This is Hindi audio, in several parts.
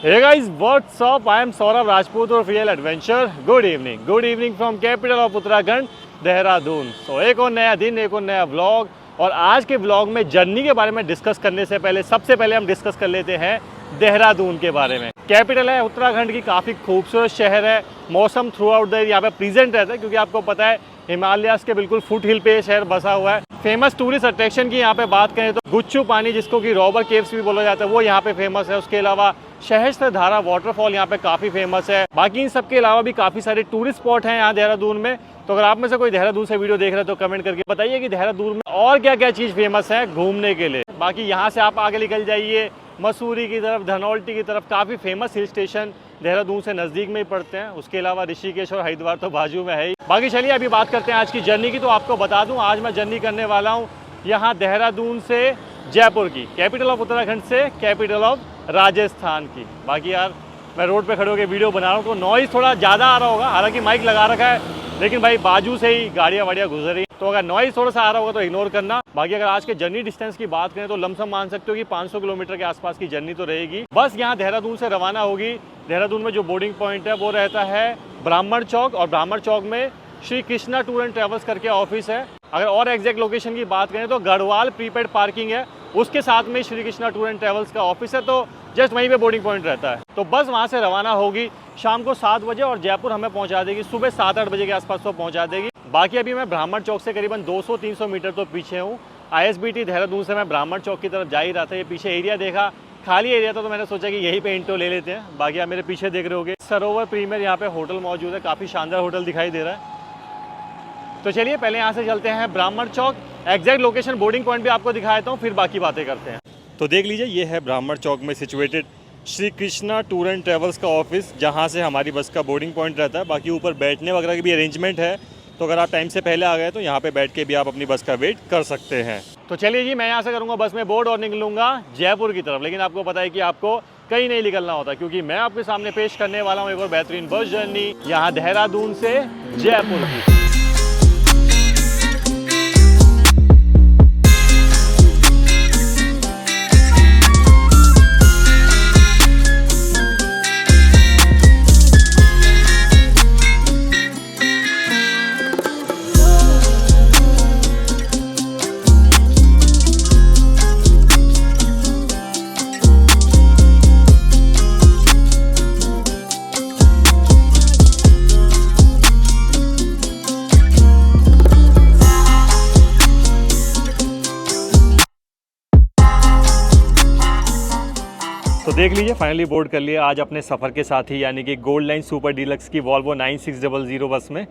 Hey guys, what's up? I am Saurabh Rajput of Real Adventure. Good evening from capital of Uttarakhand, Dehradun. एक और नया दिन, एक और नया व्लॉग। और आज के व्लॉग में जर्नी के बारे में डिस्कस करने से पहले सबसे पहले हम डिस्कस कर लेते हैं देहरादून के बारे में। कैपिटल है उत्तराखंड की, काफ़ी खूबसूरत शहर है। मौसम थ्रू आउट द यहाँ पे प्रेजेंट रहता है, क्योंकि आपको पता है हिमालयास के बिल्कुल फुट हिल पे शहर बसा हुआ है। फेमस टूरिस्ट अट्रैक्शन की यहाँ पे बात करें तो गुच्चू पानी, जिसको कि रॉबर केव्स भी बोला जाता है, वो यहाँ पे फेमस है। उसके अलावा सहस्त्रधारा वाटरफॉल यहाँ पे काफ़ी फेमस है। बाकी इन सब के अलावा भी काफ़ी सारे टूरिस्ट स्पॉट हैं यहाँ देहरादून में। तो अगर आप में से कोई देहरादून से वीडियो देख रहे हैं तो कमेंट करके बताइए कि देहरादून में और क्या क्या चीज़ फेमस है घूमने के लिए। बाकी यहाँ से आप आगे निकल जाइए मसूरी की तरफ, धनौल्टी की तरफ, काफ़ी फेमस हिल स्टेशन देहरादून से नज़दीक में ही पड़ते हैं। उसके अलावा ऋषिकेश और हरिद्वार तो बाजू में है ही। बाकी चलिए अभी बात करते हैं आज की जर्नी की। तो आपको बता दूं, आज मैं जर्नी करने वाला हूं यहाँ देहरादून से जयपुर की, कैपिटल ऑफ उत्तराखंड से कैपिटल ऑफ राजस्थान की। बाकी यार मैं रोड पे खड़े होकर वीडियो बना रहा हूँ तो नॉइज़ थोड़ा ज़्यादा आ रहा होगा, हालांकि माइक लगा रखा है, लेकिन भाई बाजू से ही गाड़ियाँ वाड़ियाँ गुजर रही, तो अगर नॉइज़ थोड़ा सा आ रहा होगा तो इग्नोर करना। बाकी अगर आज के जर्नी डिस्टेंस की बात करें तो लमसम मान सकते हो कि 500 किलोमीटर के आसपास की जर्नी तो रहेगी। बस यहाँ देहरादून से रवाना होगी। देहरादून में जो बोर्डिंग पॉइंट है वो रहता है ब्राह्मण चौक, और ब्राह्मण चौक में Shri Krishna tour and travels करके ऑफिस है। अगर और एग्जैक्ट लोकेशन की बात करें तो गढ़वाल प्रीपेड पार्किंग है, उसके साथ में Shri Krishna tour and travels का ऑफिस है, तो जस्ट वहीं पे बोर्डिंग पॉइंट रहता है। तो बस वहाँ से रवाना होगी शाम को 7 बजे और जयपुर हमें पहुँचा देगी सुबह 7-8 बजे के आसपास तो पहुँचा देगी। बाकी अभी मैं ब्राह्मण चौक से करीबन 200-300 मीटर तो पीछे हूँ। ISBT देहरादून से मैं ब्राह्मण चौक की तरफ जा ही रहा था। ये पीछे एरिया देखा, खाली एरिया था, तो मैंने सोचा कि यहीं पे इंट्रो ले लेते हैं। बाकी आप मेरे पीछे देख रहे होगे सरोवर प्रीमियर यहाँ पे होटल मौजूद है, काफ़ी शानदार होटल दिखाई दे रहा है। तो चलिए पहले यहाँ से चलते हैं ब्राह्मण चौक। एग्जैक्ट लोकेशन बोर्डिंग पॉइंट भी आपको दिखा देता हूँ, फिर बाकी बातें करते हैं। तो देख लीजिए, ये है ब्राह्मण चौक में situated Shri Krishna tour and travels का ऑफिस, जहाँ से हमारी बस का बोर्डिंग पॉइंट रहता है। बाकी ऊपर बैठने वगैरह की भी अरेंजमेंट है, तो अगर आप टाइम से पहले आ गए तो यहाँ पे बैठ के भी आप अपनी बस का वेट कर सकते हैं। तो चलिए जी, मैं यहाँ से करूँगा बस में बोर्ड और निकलूँगा जयपुर की तरफ। लेकिन आपको पता है कि आपको कहीं नहीं निकलना होता, क्योंकि मैं आपके सामने पेश करने वाला हूँ एक और बेहतरीन बस जर्नी यहाँ देहरादून से जयपुर की। तो देख लीजिए, फाइनली बोर्ड कर लिया आज अपने सफ़र के साथ ही, यानी कि गोल्ड लाइन सुपर डीलक्स की वॉल्वो 9600 बस में।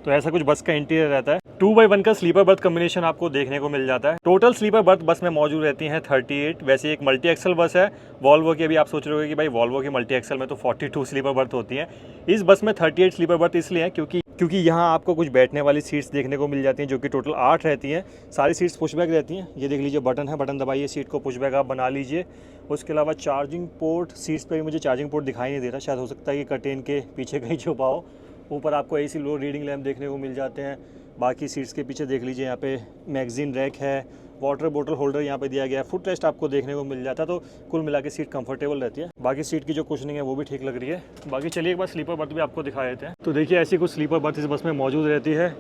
तो ऐसा कुछ बस का इंटीरियर रहता है। 2x1 का स्लीपर बर्थ कम्बिनेशन आपको देखने को मिल जाता है। टोटल स्लीपर बर्थ बस में मौजूद रहती हैं 38। वैसे एक मल्टी एक्सल बस है वॉल्वो की। अभी आप सोच रहे हो कि भाई वॉल्वो की मल्टी एक्सल में तो 42 स्लीपर बर्थ होती हैं। इस बस में 38 स्लीपर बर्थ इसलिए है क्योंकि यहाँ आपको कुछ बैठने वाली सीट्स देखने को मिल जाती हैं, जो कि टोटल 8 रहती हैं। सारी सीट्स पुशबैक रहती हैं। ये देख लीजिए, बटन है, बटन दबाइए, सीट को पुशबैक आप बना लीजिए। उसके अलावा चार्जिंग पोर्ट, सीट्स पे भी मुझे चार्जिंग पोर्ट दिखाई नहीं दे रहा, शायद हो सकता है कि कर्टेन के पीछे कहीं छुपा हो। ऊपर आपको AC लो रीडिंग लैम्प देखने को मिल जाते हैं। बाकी सीट्स के पीछे देख लीजिए, यहाँ पे मैगजीन रैक है, वाटर बोतल होल्डर यहाँ पे दिया गया है, फुट रेस्ट आपको देखने को मिल जाता है। तो कुल मिला के सीट कंफर्टेबल रहती है। बाकी सीट की जो कुशनिंग है वो भी ठीक लग रही है। बाकी चलिए एक बार स्लीपर बर्थ भी आपको दिखा देते हैं। तो देखिए, ऐसी कुछ स्लीपर बर्थ इस बस में मौजूद रहती है।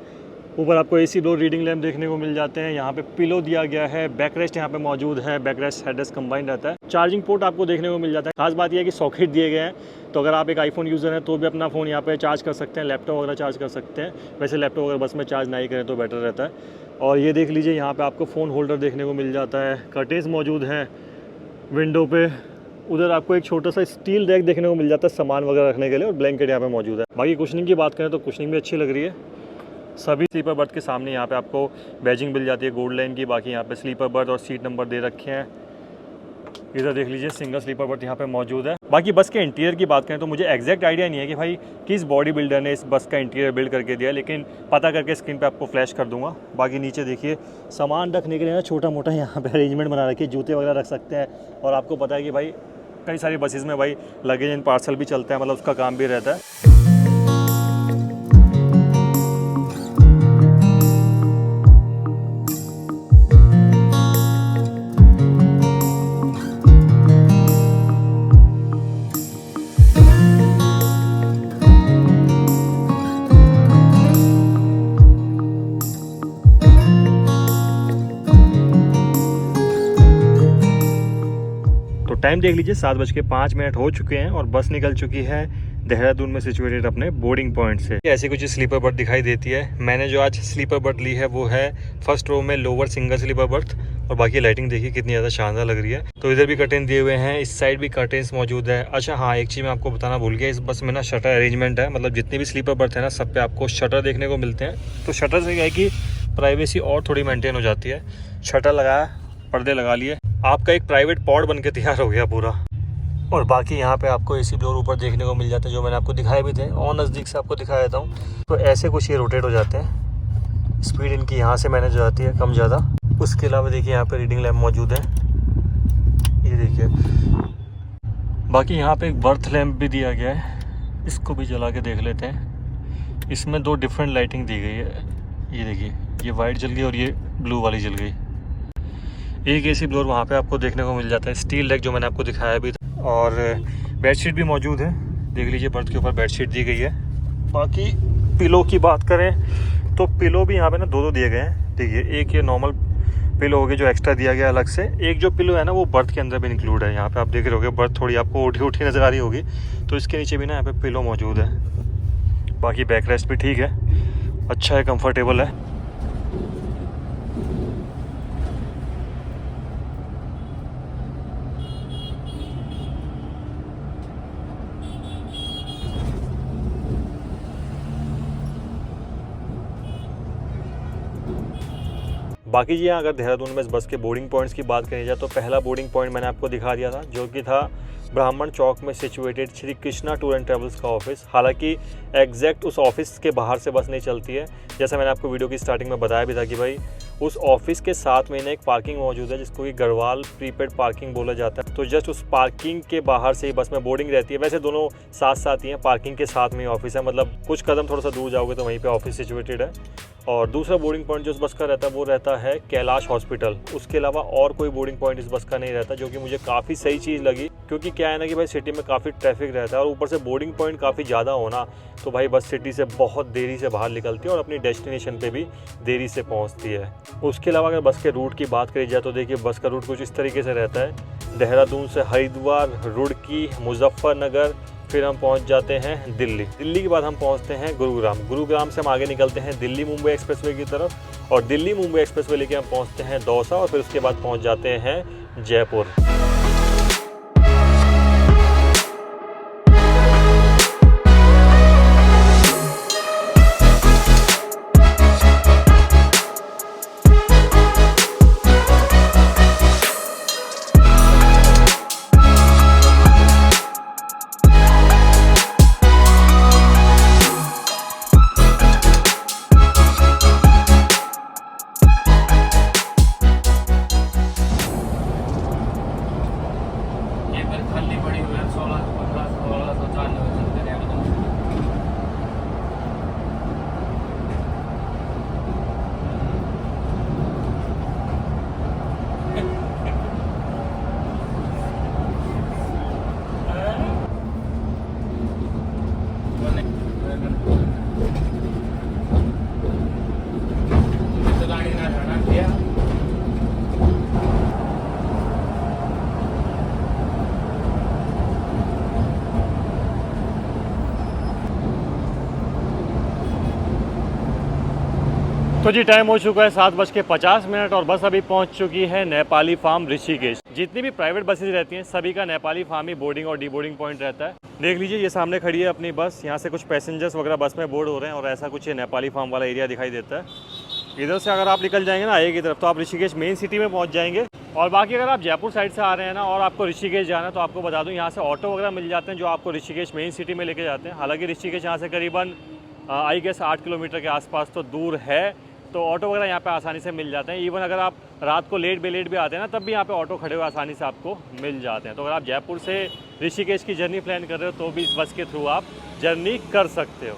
ऊपर आपको AC लो रीडिंग लैम्प देखने को मिल जाते हैं। यहाँ पे पिलो दिया गया है, बैक रेस्ट यहाँ पे मौजूद है, बैक रेस्ट हेडरेस्ट कंबाइंड रहता है। चार्जिंग पोर्ट आपको देखने को मिल जाता है। खास बात यह है कि सॉकेट दिए गए हैं, तो अगर आप एक iPhone यूज़र हैं तो भी अपना फ़ोन यहाँ पे चार्ज कर सकते हैं, लैपटॉप वगैरह चार्ज कर सकते हैं। वैसे लैपटॉप अगर बस में चार्ज नहीं करें तो बेटर रहता है। और ये देख लीजिए, यहाँ पे आपको फ़ोन होल्डर देखने को मिल जाता है, कर्टेन्स मौजूद हैं विंडो पे। उधर आपको एक छोटा सा स्टील रैक देखने को मिल जाता है सामान वगैरह रखने के लिए, और ब्लैंकेट यहाँ पे मौजूद है। बाकी कुशनिंग की बात करें तो कुशनिंग भी अच्छी लग रही है। सभी स्लीपर बर्थ के सामने यहाँ पे आपको बैजिंग मिल जाती है गोल्ड लाइन की। बाकी यहाँ पे स्लीपर बर्थ और सीट नंबर दे रखे हैं। इधर देख लीजिए, सिंगल स्लीपर बर्थ यहाँ पे मौजूद है। बाकी बस के इंटीरियर की बात करें तो मुझे एग्जैक्ट आइडिया नहीं है कि भाई किस बॉडी बिल्डर ने इस बस का इंटीरियर बिल्ड करके दिया, लेकिन पता करके स्क्रीन पे आपको फ्लैश कर दूंगा। बाकी नीचे देखिए, सामान रखने के लिए ना छोटा मोटा यहाँ पे अरेंजमेंट बना रखी है, जूते वगैरह रख सकते हैं। और आपको पता है कि भाई कई सारी बसेज़ में भाई लगेज एंड पार्सल भी चलता है, मतलब उसका काम भी रहता है। टाइम देख लीजिए 7:05 हो चुके हैं और बस निकल चुकी है देहरादून में सिचुएटेड अपने बोर्डिंग पॉइंट से। ऐसी कुछ स्लीपर बर्थ दिखाई देती है। मैंने जो आज स्लीपर बर्थ ली है वो है फर्स्ट रो में लोअर सिंगल स्लीपर बर्थ, और बाकी लाइटिंग देखिए कितनी ज़्यादा शानदार लग रही है। तो इधर भी कर्टेन दिए हुए हैं, इस साइड भी कर्टेन्स मौजूद है। अच्छा हाँ, एक चीज़ मैं आपको बताना भूल गया, इस बस में ना शटर अरेंजमेंट है, मतलब जितने भी स्लीपर बर्थ है ना सब पे आपको शटर देखने को मिलते हैं। तो शटर से क्या है कि प्राइवेसी और थोड़ी मेंटेन हो जाती है। शटर लगाया, पर्दे लगा लिए, आपका एक प्राइवेट पॉड बन के तैयार हो गया पूरा। और बाकी यहाँ पे आपको एसी ब्लोअर ऊपर देखने को मिल जाते हैं, जो मैंने आपको दिखाए भी थे, और नज़दीक से आपको दिखा देता हूँ। तो ऐसे कुछ ये रोटेट हो जाते हैं, स्पीड इनकी यहाँ से मैनेज हो जाती है कम ज़्यादा। उसके अलावा देखिए यहाँ पे रीडिंग लैम्प मौजूद है, ये देखिए। बाकी यहाँ पे एक बर्थ लैम्प भी दिया गया है, इसको भी जला के देख लेते हैं। इसमें 2 डिफरेंट लाइटिंग दी गई है, ये देखिए, ये वाइट जल गई और ये ब्लू वाली जल गई। एक एसी ब्लोअर वहाँ पे आपको देखने को मिल जाता है, स्टील डेक जो मैंने आपको दिखाया भी था। और बेडशीट भी मौजूद है, देख लीजिए बर्थ के ऊपर बेडशीट दी गई है। बाकी पिलो की बात करें तो पिलो भी यहाँ पे ना 2 दिए गए हैं। देखिए, एक ये नॉर्मल पिलो हो गया जो एक्स्ट्रा दिया गया अलग से, एक जो पिलो है ना वो बर्थ के अंदर भी इंक्लूड है। यहाँ पे आप देख रहे होगे बर्थ थोड़ी आपको उठी उठी नज़र आ रही होगी, तो इसके नीचे भी ना यहाँ पे पिलो मौजूद है। बाकी बैक रेस्ट भी ठीक है, अच्छा है, कम्फर्टेबल है। बाकी जी हाँ, अगर देहरादून में इस बस के बोर्डिंग पॉइंट्स की बात करी जाए तो पहला बोर्डिंग पॉइंट मैंने आपको दिखा दिया था, जो कि था ब्राह्मण चौक में situated Shri Krishna tour and travels का ऑफिस। हालांकि एग्जैक्ट उस ऑफिस के बाहर से बस नहीं चलती है, जैसा मैंने आपको वीडियो की स्टार्टिंग में बताया भी था कि भाई उस ऑफिस के साथ में एक पार्किंग मौजूद है, जिसको कि गढ़वाल प्रीपेड पार्किंग बोला जाता है। तो जस्ट उस पार्किंग के बाहर से ही बस में बोर्डिंग रहती है। वैसे दोनों साथ साथ ही हैं, पार्किंग के साथ में ही ऑफिस है, मतलब कुछ कदम थोड़ा सा दूर जाओगे तो वहीं पे ऑफिस सिचुएटेड है। और दूसरा बोर्डिंग पॉइंट जो इस बस का रहता है वो रहता है कैलाश हॉस्पिटल। उसके अलावा और कोई बोर्डिंग पॉइंट इस बस का नहीं रहता, जो कि मुझे काफ़ी सही चीज़ लगी, क्योंकि क्या है ना कि भाई सिटी में काफ़ी ट्रैफिक रहता है और ऊपर से बोर्डिंग पॉइंट काफ़ी ज़्यादा होना, तो भाई बस सिटी से बहुत देरी से बाहर निकलती है और अपनी डेस्टिनेशन पे भी देरी से पहुंचती है। उसके अलावा अगर बस के रूट की बात करी जाए तो देखिए बस का रूट कुछ इस तरीके से रहता है। देहरादून से हरिद्वार, रुड़की, मुजफ्फरनगर, फिर हम पहुंच जाते हैं दिल्ली। दिल्ली के बाद हम पहुंचते हैं गुरुग्राम। गुरुग्राम से हम आगे निकलते हैं दिल्ली मुंबई एक्सप्रेसवे की तरफ, और दिल्ली मुंबई एक्सप्रेसवे लेके हम पहुंचते हैं दौसा, और फिर उसके बाद पहुंच जाते हैं जयपुर। तो जी टाइम हो चुका है 7:50 और बस अभी पहुंच चुकी है नेपाली फार्म ऋषिकेश। जितनी भी प्राइवेट बसेज रहती हैं सभी का नेपाली फार्म ही बोर्डिंग और डी बोर्डिंग पॉइंट रहता है। देख लीजिए ये सामने खड़ी है अपनी बस, यहाँ से कुछ पैसेंजर्स वगैरह बस में बोर्ड हो रहे हैं और ऐसा कुछ ये नेपाली फार्म वाला एरिया दिखाई देता है। इधर से अगर आप निकल जाएंगे ना आगे की तरफ तो आप ऋषिकेश मेन सिटी में पहुँच जाएंगे। और बाकी अगर आप जयपुर साइड से आ रहे हैं ना और आपको ऋषिकेश जाना है तो आपको बता दूँ यहाँ से ऑटो वगैरह मिल जाते हैं जो आपको ऋषिकेश मेन सिटी में लेके जाते हैं। हालाँकि ऋषिकेश यहाँ से करीबन आई गेस 8 किलोमीटर के आसपास तो दूर है, तो ऑटो वगैरह यहाँ पे आसानी से मिल जाते हैं। इवन अगर आप रात को लेट भी आते हैं ना तब भी यहाँ पे ऑटो खड़े हुए आसानी से आपको मिल जाते हैं। तो अगर आप जयपुर से ऋषिकेश की जर्नी प्लान कर रहे हो तो भी इस बस के थ्रू आप जर्नी कर सकते हो।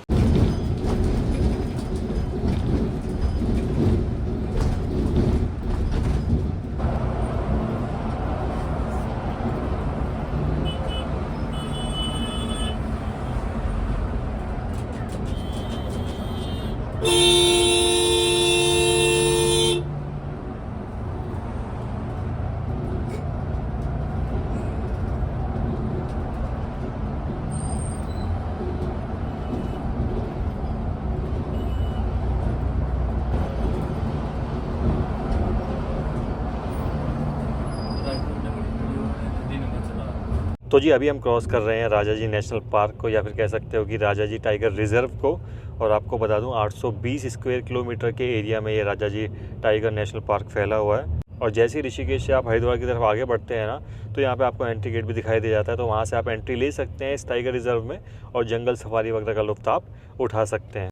तो जी अभी हम क्रॉस कर रहे हैं राजा जी नेशनल पार्क को, या फिर कह सकते हो कि राजा जी टाइगर रिजर्व को। और आपको बता दूं 820 स्क्वायर किलोमीटर के एरिया में ये राजा जी टाइगर नेशनल पार्क फैला हुआ है। और जैसे ही ऋषिकेश से आप हरिद्वार की तरफ आगे बढ़ते हैं ना, तो यहाँ पे आपको एंट्री गेट भी दिखाई दे जाता है, तो वहाँ से आप एंट्री ले सकते हैं इस टाइगर रिजर्व में और जंगल सफारी वगैरह का लुत्फ आप उठा सकते हैं।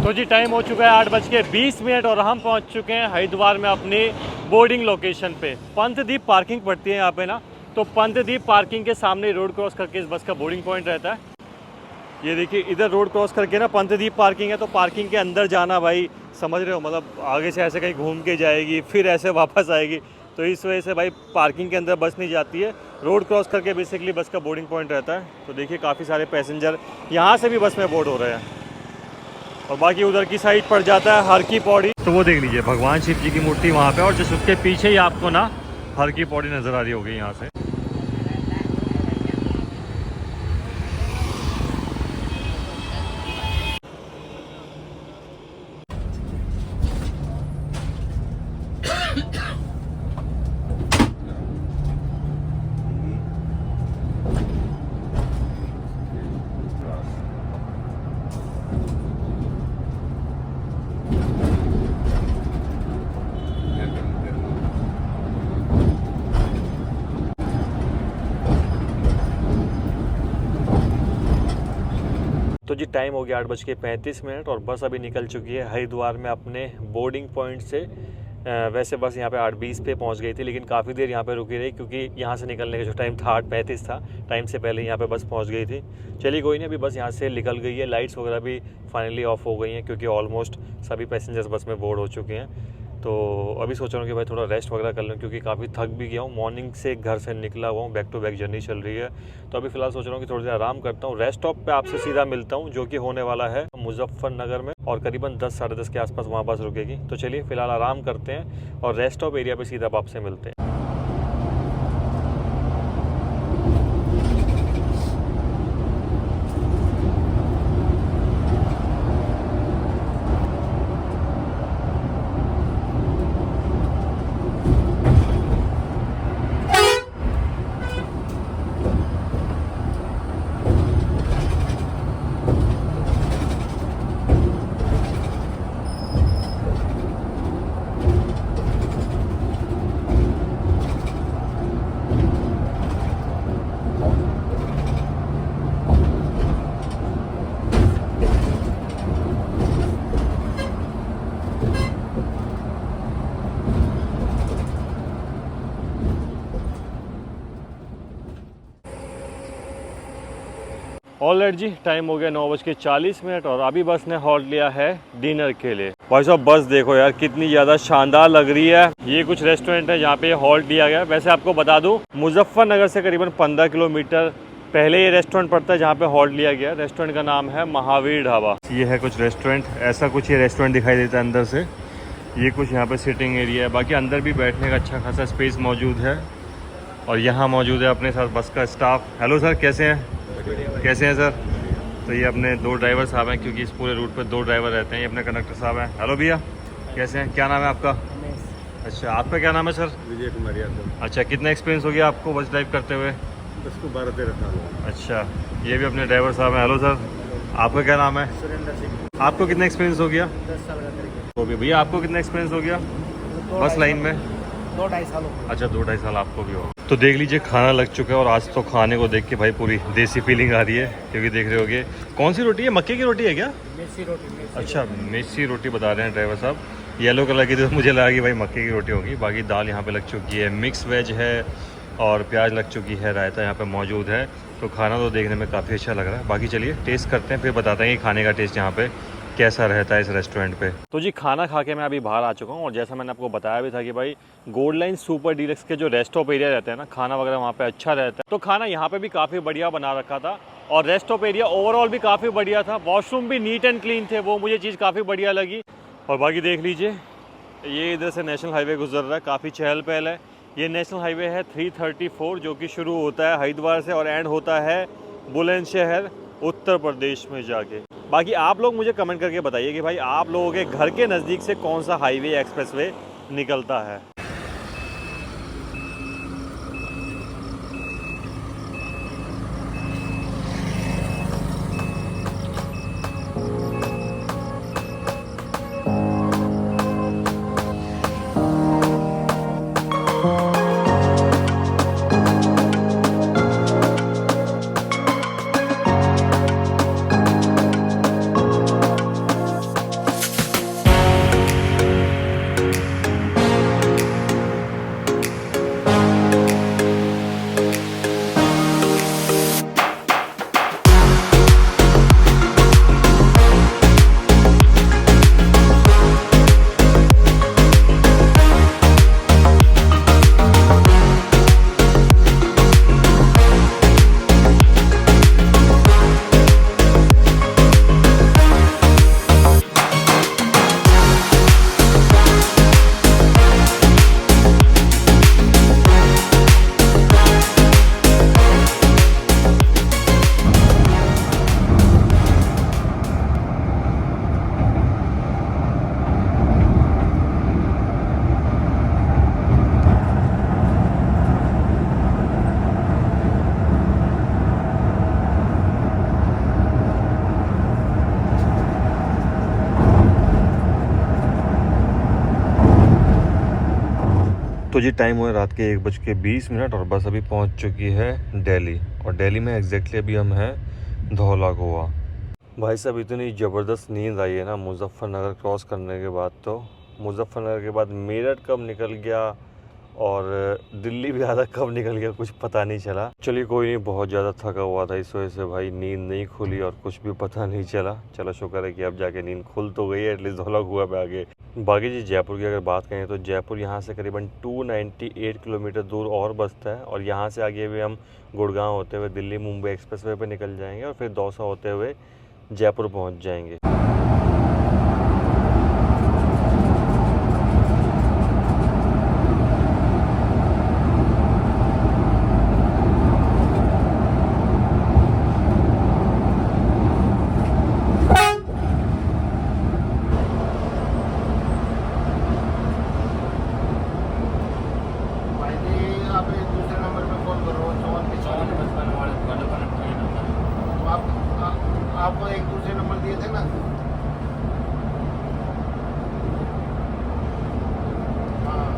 तो जी टाइम हो चुका है 8:20 और हम पहुंच चुके हैं हरिद्वार में अपनी बोर्डिंग लोकेशन पे। पंतदीप पार्किंग पड़ती है यहाँ पे ना, तो पंतदीप पार्किंग के सामने रोड क्रॉस करके इस बस का बोर्डिंग पॉइंट रहता है। ये देखिए इधर रोड क्रॉस करके ना पंतदीप पार्किंग है, तो पार्किंग के अंदर जाना भाई समझ रहे हो, मतलब आगे से ऐसे कहीं घूम के जाएगी फिर ऐसे वापस आएगी, तो इस वजह से भाई पार्किंग के अंदर बस नहीं जाती है। रोड क्रॉस करके बेसिकली बस का बोर्डिंग पॉइंट रहता है। तो देखिए काफ़ी सारे पैसेंजर यहाँ से भी बस में बोर्ड हो रहे हैं। और बाकी उधर की साइड पड़ जाता है हर की पौड़ी, तो वो देख लीजिए भगवान शिव जी की मूर्ति वहाँ पे, और जिस उसके पीछे ही आपको ना हर की पौड़ी नज़र आ रही होगी यहाँ से। तो जी टाइम हो गया 8:35 और बस अभी निकल चुकी है हरिद्वार में अपने बोर्डिंग पॉइंट से। वैसे बस यहाँ पे 8:20 पे पहुँच गई थी, लेकिन काफ़ी देर यहाँ पे रुकी रही क्योंकि यहाँ से निकलने का जो टाइम था 8:35 था, टाइम से पहले यहाँ पे बस पहुँच गई थी। चलिए कोई नहीं, अभी बस यहाँ से निकल गई है। लाइट्स वगैरह भी फाइनली ऑफ हो गई हैं क्योंकि ऑलमोस्ट सभी पैसेंजर्स बस में बोर्ड हो चुके हैं। तो अभी सोच रहा हूँ कि भाई थोड़ा रेस्ट वगैरह कर लूँ क्योंकि काफ़ी थक भी गया हूँ। मॉर्निंग से घर से निकला हुआ हूँ, बैक टू बैक जर्नी चल रही है। तो अभी फ़िलहाल सोच रहा हूँ कि थोड़ी देर आराम करता हूँ। रेस्ट स्टॉप पे आपसे सीधा मिलता हूँ जो कि होने वाला है मुजफ्फरनगर में, और करीबन 10 साढ़े 10 के आसपास वहाँ बस रुकेगी। तो चलिए फ़िलहाल आराम करते हैं और रेस्ट स्टॉप एरिया पर सीधा आपसे मिलते हैं। ऑलराइट जी, टाइम हो गया 9:40 और अभी बस ने हॉल्ट लिया है डिनर के लिए। भाई साहब बस देखो यार कितनी ज़्यादा शानदार लग रही है। ये कुछ रेस्टोरेंट है जहाँ पे हॉल्ट लिया गया। वैसे आपको बता दूँ मुजफ्फरनगर से करीबन 15 किलोमीटर पहले ये रेस्टोरेंट पड़ता है जहाँ पे हॉल्ट लिया गया। रेस्टोरेंट का नाम है महावीर ढाबा। ये है कुछ रेस्टोरेंट, ऐसा कुछ ये रेस्टोरेंट दिखाई देता है अंदर से। ये कुछ यहाँ पे सिटिंग एरिया है, बाकी अंदर भी बैठने का अच्छा खासा स्पेस मौजूद है। और यहाँ मौजूद है अपने साथ बस का स्टाफ। हेलो सर, कैसे हैं? कैसे हैं सर? तो ये अपने 2 ड्राइवर साहब हैं क्योंकि इस पूरे रूट पे 2 ड्राइवर रहते हैं। ये अपने कंडक्टर साहब हैं। हेलो भैया, कैसे हैं? क्या नाम है आपका? अच्छा, आपका क्या नाम है सर? विजय कुमार यादव। अच्छा, कितना एक्सपीरियंस हो गया आपको बस ड्राइव करते हुए? बस को 12-13 साल हो। अच्छा, ये भी अपने ड्राइवर साहब हैं। हेलो सर, आपका क्या नाम है? सुरेंद्र सिंह। आपको कितना एक्सपीरियंस हो गया? 10 साल का करके। तो भी भैया आपको कितना एक्सपीरियंस हो गया बस लाइन में? 2-2.5 साल हो। अच्छा, 2-2.5 साल आपको भी होगा। तो देख लीजिए खाना लग चुका है और आज तो खाने को देख के भाई पूरी देसी फीलिंग आ रही है क्योंकि देख रहे होगे कौन सी रोटी है? मक्के की रोटी है क्या? मेसी रोटी। अच्छा, मेसी रोटी बता रहे हैं ड्राइवर साहब। येलो कलर की तो मुझे लगा कि भाई मक्के की रोटी होगी। बाकी दाल यहाँ पे लग चुकी है, मिक्स वेज है और प्याज लग चुकी है, रायता यहाँ पे मौजूद है। तो खाना तो देखने में काफ़ी अच्छा लग रहा है। बाकी चलिए टेस्ट करते हैं, फिर बताते हैं कि खाने का टेस्ट यहाँ पे कैसा रहता है इस रेस्टोरेंट पे। तो जी खाना खा के मैं अभी बाहर आ चुका हूँ और जैसा मैंने आपको बताया भी था कि भाई गोल्ड लाइन सुपर डीलक्स के जो रेस्ट ऑफ एरिया रहते हैं ना, खाना वगैरह वहाँ पे अच्छा रहता है। तो खाना यहाँ पे भी काफ़ी बढ़िया बना रखा था और रेस्ट ऑफ एरिया ओवरऑल भी काफ़ी बढ़िया था। वॉशरूम भी नीट एंड क्लीन थे, वो मुझे चीज़ काफ़ी बढ़िया लगी। और बाकी देख लीजिए ये इधर से नेशनल हाईवे गुजर रहा है, काफ़ी चहल पहल है। ये नेशनल हाईवे है 334 जो कि शुरू होता है हरिद्वार से और एंड होता है बुलंदशहर उत्तर प्रदेश में जाके। बाकी आप लोग मुझे कमेंट करके बताइए कि भाई आप लोगों के घर के नज़दीक से कौन सा हाईवे एक्सप्रेसवे निकलता है। तो जी टाइम हुआ रात के 1:20 और बस अभी पहुंच चुकी है दिल्ली। और दिल्ली में एग्जैक्टली अभी हम हैं धौला गोवा। भाई साहब इतनी ज़बरदस्त नींद आई है ना मुजफ्फरनगर क्रॉस करने के बाद। तो मुजफ्फरनगर के बाद मेरठ कब निकल गया और दिल्ली भी आधा कब निकल गया कुछ पता नहीं चला। चलिए कोई नहीं, बहुत ज़्यादा थका हुआ था इस वजह से भाई नींद नहीं खुली और कुछ भी पता नहीं चला। चलो शुक्र है कि अब जाके नींद खुल तो गई है एटलीस्ट धौला गोवा पे आगे। बाकी जी जयपुर की अगर बात करें तो जयपुर यहाँ से करीबन 298 किलोमीटर दूर और बसता है और यहाँ से आगे भी हम गुड़गांव होते हुए दिल्ली मुंबई एक्सप्रेसवे पे निकल जाएंगे और फिर दौसा होते हुए जयपुर पहुँच जाएंगे। आप एक दूसरे नंबर पे कॉल करो 5455 वाले कनेक्ट किए नंबर। तो आपको एक दूसरे नंबर दिए थे ना। हाँ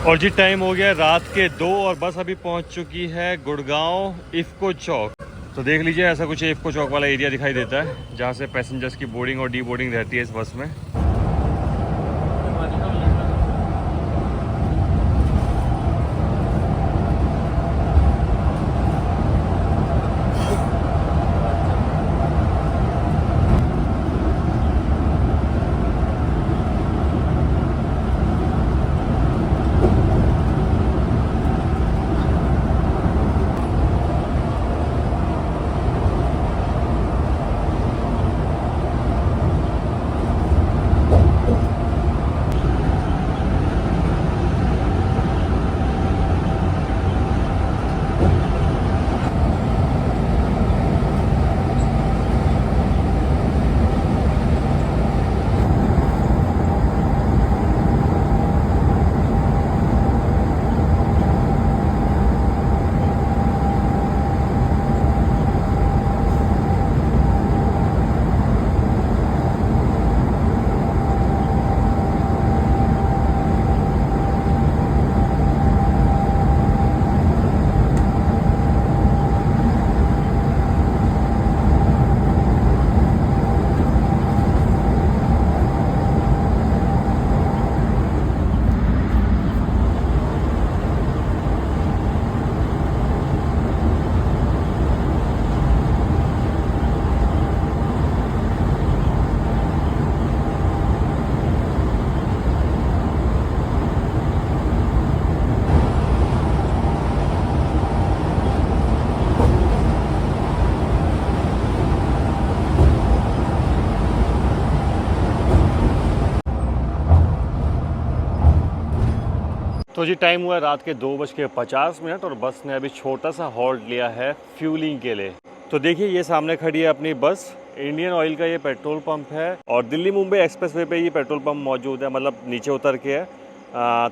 और जी टाइम हो गया रात के 2 और बस अभी पहुंच चुकी है गुड़गांव इफ़को चौक। तो देख लीजिए ऐसा कुछ इफ़को चौक वाला एरिया दिखाई देता है जहां से पैसेंजर्स की बोर्डिंग और डी बोर्डिंग रहती है इस बस में। तो जी टाइम हुआ है रात के 2:50 और बस ने अभी छोटा सा हॉल्ट लिया है फ्यूलिंग के लिए। तो देखिए ये सामने खड़ी है अपनी बस। इंडियन ऑयल का ये पेट्रोल पंप है और दिल्ली मुंबई एक्सप्रेसवे पे ये पेट्रोल पंप मौजूद है, मतलब नीचे उतर के है।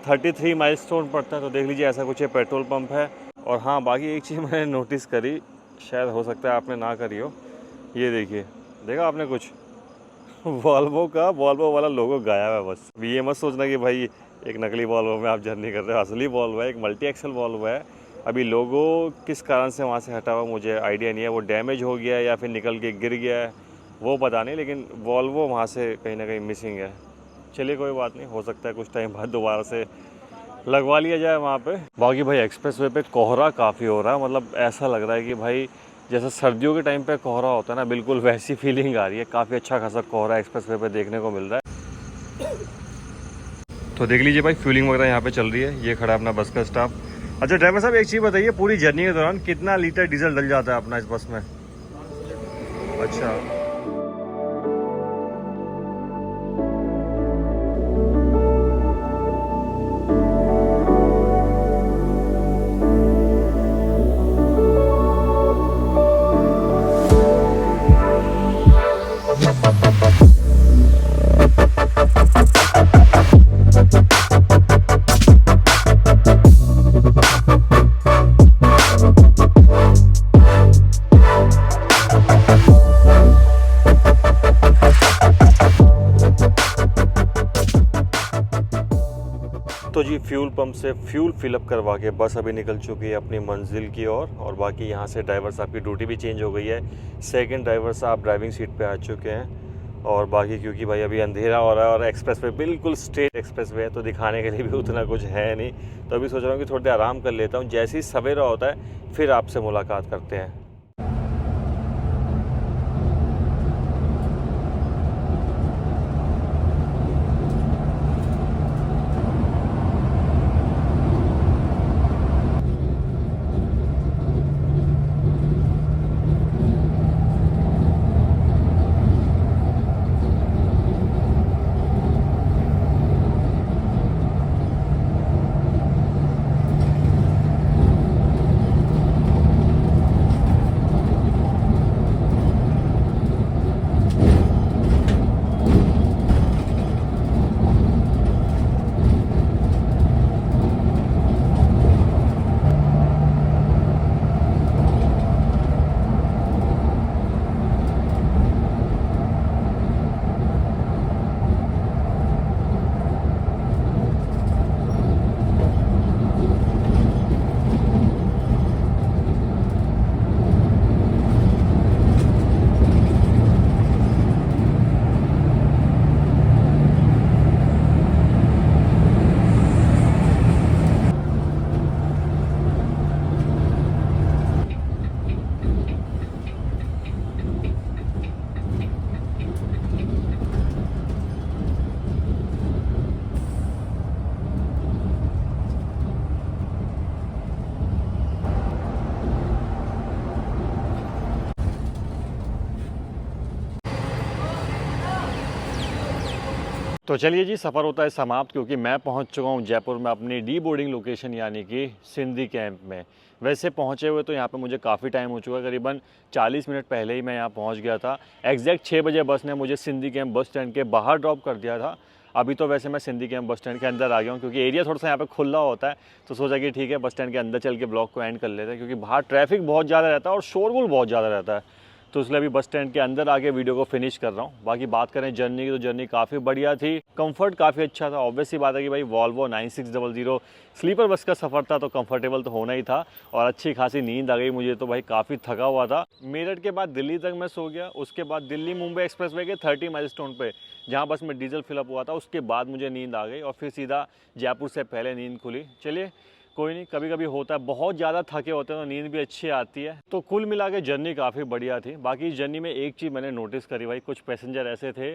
33 माइलस्टोन पड़ता है। तो देख लीजिए ऐसा कुछ ये पेट्रोल पंप है। और हाँ, बाकी एक चीज़ मैंने नोटिस करी, शायद हो सकता है आपने ना करी हो, ये देखिए, देखा आपने कुछ वॉल्वो वाला लोगो गाया है बस। अभी ये मत सोचना कि भाई एक नकली वॉल्वो में आप जर्नी कर रहे हो, असली वॉल्वो है, एक मल्टी एक्सल वॉल्वो है। अभी लोगो किस कारण से वहाँ से हटा हुआ मुझे आइडिया नहीं है, वो डैमेज हो गया है या फिर निकल के गिर गया है वो पता नहीं, लेकिन वॉल्वो वहाँ से कहीं ना कहीं मिसिंग है। चलिए कोई बात नहीं, हो सकता है कुछ टाइम बाद दोबारा से लगवा लिया जाए वहाँ पे। बाकी भाई एक्सप्रेसवे पे कोहरा काफ़ी हो रहा है, मतलब ऐसा लग रहा है कि भाई जैसे सर्दियों के टाइम पे कोहरा होता है ना, बिल्कुल वैसी फीलिंग आ रही है। काफ़ी अच्छा खासा कोहरा एक्सप्रेसवे पे देखने को मिल रहा है। तो देख लीजिए भाई फ्यूलिंग वगैरह यहाँ पे चल रही है। ये खड़ा है अपना बस का स्टाफ। अच्छा ड्राइवर साहब एक चीज़ बताइए, पूरी जर्नी के दौरान कितना लीटर डीजल डल जाता है अपना इस बस में? अच्छा, तो जी फ्यूल पंप से फ्यूल फिलअप करवा के बस अभी निकल चुकी है अपनी मंजिल की ओर। और बाकी यहाँ से ड्राइवर साहब की ड्यूटी भी चेंज हो गई है, सेकंड ड्राइवर साहब ड्राइविंग सीट पे आ चुके हैं। और बाकी क्योंकि भाई अभी अंधेरा हो रहा है और एक्सप्रेस वे बिल्कुल स्ट्रेट एक्सप्रेस वे है, तो दिखाने के लिए भी उतना कुछ है नहीं। तो अभी सोच रहा हूँ कि थोड़ी देर आराम कर लेता हूँ, जैसे ही सवेरा होता है फिर आपसे मुलाकात करते हैं। तो चलिए जी, सफ़र होता है समाप्त, क्योंकि मैं पहुंच चुका हूं जयपुर में अपनी डी बोर्डिंग लोकेशन यानी कि सिंधी कैंप में। वैसे पहुंचे हुए तो यहां पे मुझे काफ़ी टाइम हो चुका है, करीबन 40 मिनट पहले ही मैं यहां पहुंच गया था। एग्जैक्ट 6 बजे बस ने मुझे सिंधी कैंप बस स्टैंड के बाहर ड्रॉप कर दिया था। अभी तो वैसे मैं सिंधी कैंप बस स्टैंड के अंदर आ गया हूँ, क्योंकि एरिया थोड़ा सा यहाँ पे खुला होता है, तो सोचा कि ठीक है बस स्टैंड के अंदर चल के ब्लॉग को एंड कर लेते हैं, क्योंकि बाहर ट्रैफिक बहुत ज़्यादा रहता है और शोरगुल बहुत ज़्यादा रहता है। तो इसलिए अभी बस स्टैंड के अंदर आके वीडियो को फिनिश कर रहा हूँ। बाकी बात करें जर्नी की, तो जर्नी काफ़ी बढ़िया थी, कंफर्ट काफ़ी अच्छा था। ऑब्वियस सी बात है कि भाई वॉल्वो 9600 स्लीपर बस का सफ़र था, तो कंफर्टेबल तो होना ही था। और अच्छी खासी नींद आ गई मुझे, तो भाई काफ़ी थका हुआ था। मेरठ के बाद दिल्ली तक मैं सो गया। उसके बाद दिल्ली मुंबई एक्सप्रेसवे के 30 माइलस्टोन पे जहाँ बस में डीजल फिलअप हुआ था, उसके बाद मुझे नींद आ गई और फिर सीधा जयपुर से पहले नींद खुली। चलिए कोई नहीं, कभी कभी होता है, बहुत ज़्यादा थके होते हैं तो नींद भी अच्छी आती है। तो कुल मिला के जर्नी काफ़ी बढ़िया थी। बाकी इस जर्नी में एक चीज़ मैंने नोटिस करी भाई, कुछ पैसेंजर ऐसे थे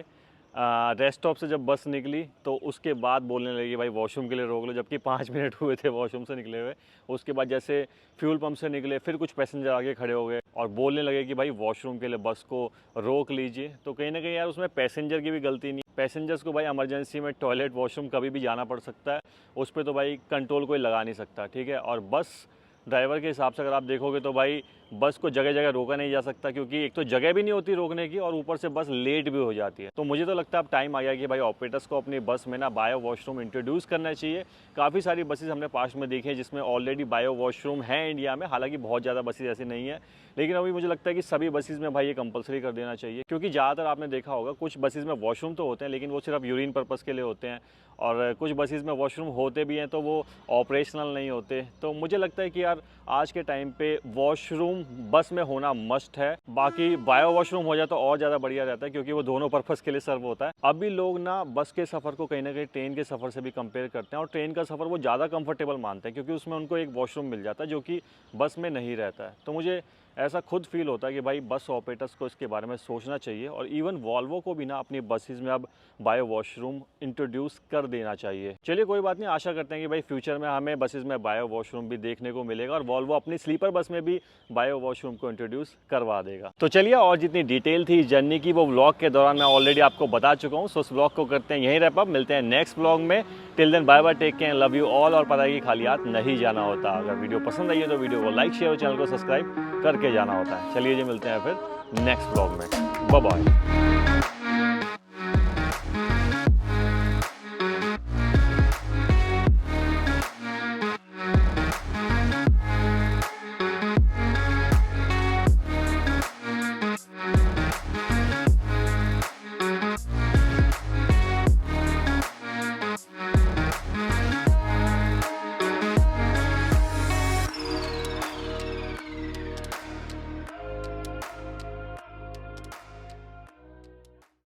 रेस्ट स्टॉप से जब बस निकली तो उसके बाद बोलने लगी भाई वॉशरूम के लिए रोक लो, जबकि 5 मिनट हुए थे वॉशरूम से निकले हुए। उसके बाद जैसे फ्यूल पंप से निकले फिर कुछ पैसेंजर आगे खड़े हो गए और बोलने लगे कि भाई वॉशरूम के लिए बस को रोक लीजिए। तो कहीं ना कहीं यार उसमें पैसेंजर की भी गलती नहीं। पैसेंजर्स को भाई इमरजेंसी में टॉयलेट वॉशरूम कभी भी जाना पड़ सकता है, उस पर तो भाई कंट्रोल कोई लगा नहीं सकता, ठीक है। और बस ड्राइवर के हिसाब से अगर आप देखोगे तो भाई बस को जगह जगह रोका नहीं जा सकता, क्योंकि एक तो जगह भी नहीं होती रोकने की और ऊपर से बस लेट भी हो जाती है। तो मुझे तो लगता है अब टाइम आ गया कि भाई ऑपरेटर्स को अपनी बस में ना बायो वॉशरूम इंट्रोड्यूस करना चाहिए। काफ़ी सारी बसेस हमने पास्ट में देखी हैं जिसमें ऑलरेडी बायो वॉशरूम है इंडिया में, हालांकि बहुत ज़्यादा बसेस ऐसी नहीं है, लेकिन अभी मुझे लगता है कि सभी बसेस में भाई ये कंपलसरी कर देना चाहिए। क्योंकि ज़्यादातर आपने देखा होगा कुछ बसेस में वॉशरूम तो होते हैं लेकिन वो सिर्फ यूरिन पर्पज़ के लिए होते हैं, और कुछ बसेस में वॉशरूम होते भी हैं तो वो ऑपरेशनल नहीं होते। तो मुझे लगता है कि यार आज के टाइम पे वॉशरूम बस में होना मस्ट है। बाकी बायो वॉशरूम हो जाए तो और ज़्यादा बढ़िया रहता है, क्योंकि वो दोनों पर्पज़ के लिए सर्व होता है। अभी लोग ना बस के सफ़र को कहीं ना कहीं ट्रेन के सफ़र से भी कंपेयर करते हैं, और ट्रेन का सफ़र वो ज़्यादा कंफर्टेबल मानते हैं क्योंकि उसमें उनको एक वॉशरूम मिल जाता है जो कि बस में नहीं रहता है। तो मुझे ऐसा खुद फील होता है कि भाई बस ऑपरेटर्स को इसके बारे में सोचना चाहिए, और इवन वॉल्वो को भी ना अपनी बसेस में अब बायो वॉशरूम इंट्रोड्यूस कर देना चाहिए। चलिए कोई बात नहीं, आशा करते हैं कि भाई फ्यूचर में हमें बसेस में बायो वॉशरूम भी देखने को मिलेगा और वॉल्वो अपनी स्लीपर बस में भी बायो वॉशरूम को इंट्रोड्यूस करवा देगा। तो चलिए, और जितनी डिटेल थी जर्नी की वो व्लॉग के दौरान मैं ऑलरेडी आपको बता चुका हूँ। सो उस व्लॉग को करते हैं यहीं रैप अप, मिलते हैं नेक्स्ट व्लॉग में। Till then bye bye, take care, love you all, और पता है कि खाली हाथ नहीं जाना होता। अगर वीडियो पसंद आई है तो वीडियो को लाइक शेयर और चैनल को सब्सक्राइब करके जाना होता है। चलिए जी, मिलते हैं फिर नेक्स्ट व्लॉग में। Bye bye.